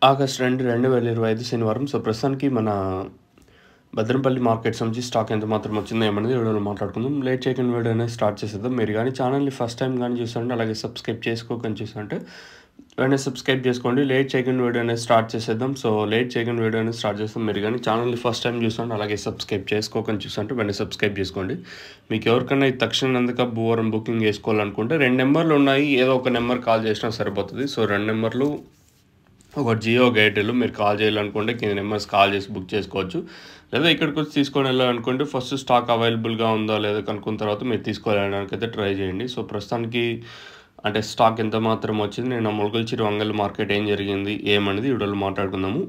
August 2, 2025 శనివారం. ప్రస్తుతానికి మన భద్రంపల్లి మార్కెట్ సంబంధించి స్టాక్ ఎంత మాత్రం వచ్చిందో ఏమనేది వీడియోలో మాట్లాడుకుందాం. లేట్ చేయకుండా వీడియో అనేది స్టార్ట్ చేసేద్దాం. మీరు కానీ ఛానల్ని ఫస్ట్ టైం కానీ చూస్తుంటే, అలాగే సబ్స్క్రైబ్ చేసుకోకని చూస్తుంటే వెంటనే సబ్స్క్రైబ్ చేసుకోండి. లేట్ చేయకుండా వీడియో అనేది స్టార్ట్ చేసేద్దాం. లేట్ చేయకుండా వీడియో అనేది స్టార్ట్ చేస్తాం. మీరు కానీ ఛానల్ని ఫస్ట్ టైం చూస్తుంటే, అలాగే సబ్స్క్రైబ్ చేసుకోకని చూస్తుంటే వెంటనే సబ్స్క్రైబ్ చేసుకోండి. మీకు ఎవరికైనా ఈ తక్షణ అందుక భూవరం బుకింగ్ చేసుకోవాలనుకుంటే 2 నెంబర్లు ఉన్నాయి. ఏదో ఒక నెంబర్ కాల్ చేసినా సరిపోతుంది. 2 నెంబర్లు, ఒక జియో ఎయిర్టెల్. మీరు కాల్ చేయాలనుకుంటే కింద నెంబర్స్ కాల్ చేసి బుక్ చేసుకోవచ్చు. లేదా ఇక్కడికి వచ్చి తీసుకొని వెళ్ళాలనుకుంటే ఫస్ట్ స్టాక్ అవైలబుల్గా ఉందా లేదా కనుక్కున్న తర్వాత మీరు తీసుకెళ్ళడానికి అయితే ట్రై చేయండి. ప్రస్తుతానికి అంటే స్టాక్ ఎంత మాత్రం వచ్చింది, నేను మొలకల్చిరు వంగల్ మార్కెట్ ఏం జరిగింది ఏమనేది వీడియోలో మాట్లాడుకుందాము.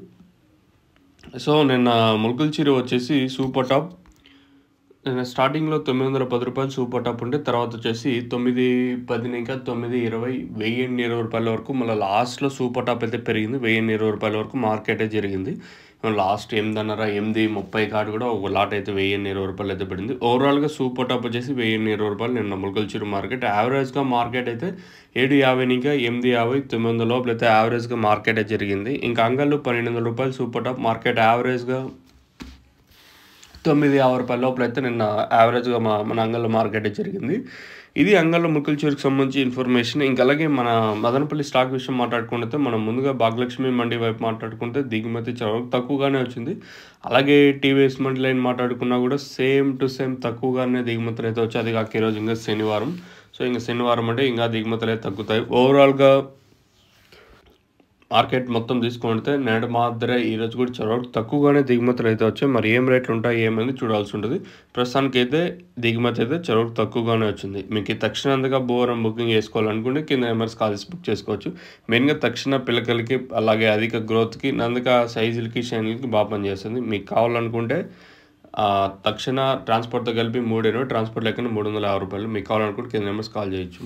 నిన్న మొలకల్చిరు వచ్చేసి సూపర్ టాప్ స్టార్టింగ్లో 910 రూపాయలు సూపర్ టాప్ ఉంటే, తర్వాత వచ్చేసి 910 ఇంకా 920 1020 రూపాయల వరకు మళ్ళీ లాస్ట్లో సూపర్ టాప్ అయితే పెరిగింది. 1020 రూపాయల వరకు మార్కెట్ అయితే జరిగింది. లాస్ట్ 8.5 8.30 కాడు కూడా ఒక లాట్ అయితే 1020 రూపాయలు అయితే పడింది. ఓవరాల్గా సూపర్ టాప్ వచ్చేసి 1020 రూపాయలు. నిన్న మొలకల్చిరు మార్కెట్ యావరేజ్గా మార్కెట్ అయితే 7.50 ఇంకా 8.50 900 లోపల అయితే యావరేజ్గా మార్కెట్ అయితే జరిగింది. ఇంకా అంగళ్ళు 1200 రూపాయలు సూపర్ టాప్ మార్కెట్ యావరేజ్గా 9.50 రూపాయల లోపల అయితే నిన్న యావరేజ్గా మన అంగళ్ళ మార్కెట్ జరిగింది. ఇది అంగళ్ళ మొలకల్చిరుకి సంబంధించి ఇన్ఫర్మేషన్. ఇంకా అలాగే మన మదనపల్లి స్టాక్ విషయం మాట్లాడుకుంటే, మనం ముందుగా భాగ్యలక్ష్మి మండి వైపు మాట్లాడుకుంటే దిగుమతి చాలా తక్కువగానే వచ్చింది. అలాగే టీవీఎస్ మండి లైన్ మాట్లాడుకున్నా కూడా సేమ్ టు సేమ్ తక్కువగానే దిగుమతులు అయితే వచ్చాయి. అది కాక ఈరోజు ఇంకా శనివారం. ఇంకా శనివారం అంటే ఇంకా దిగుమతులు అయితే తగ్గుతాయి. ఓవరాల్గా మార్కెట్ మొత్తం తీసుకుంటే నేడు మాదిరే ఈరోజు కూడా చాలా తక్కువగానే దిగుమతులు అయితే వచ్చాయి. మరి ఏం రేట్లు ఉంటాయి ఏమైంది చూడాల్సి ఉంటుంది. ప్రస్తుతానికి అయితే దిగుమతి అయితే చాలా తక్కువగానే వచ్చింది. మీకు ఈ తక్షణంగా భూవరం బుకింగ్ చేసుకోవాలనుకుంటే కింద నెంబర్స్ కాల్ చేసి బుక్ చేసుకోవచ్చు. మెయిన్గా తక్షణ పిల్లకలకి, అలాగే అధిక గ్రోత్కి, నందుక సైజులకి, షైన్లకి బాగా పనిచేస్తుంది. మీకు కావాలనుకుంటే తక్షణ ట్రాన్స్పోర్ట్తో కలిపి 320, ట్రాన్స్పోర్ట్ లెక్కన 350 రూపాయలు. మీకు కావాలనుకుంటే కింద నెంబర్స్ కాల్ చేయొచ్చు.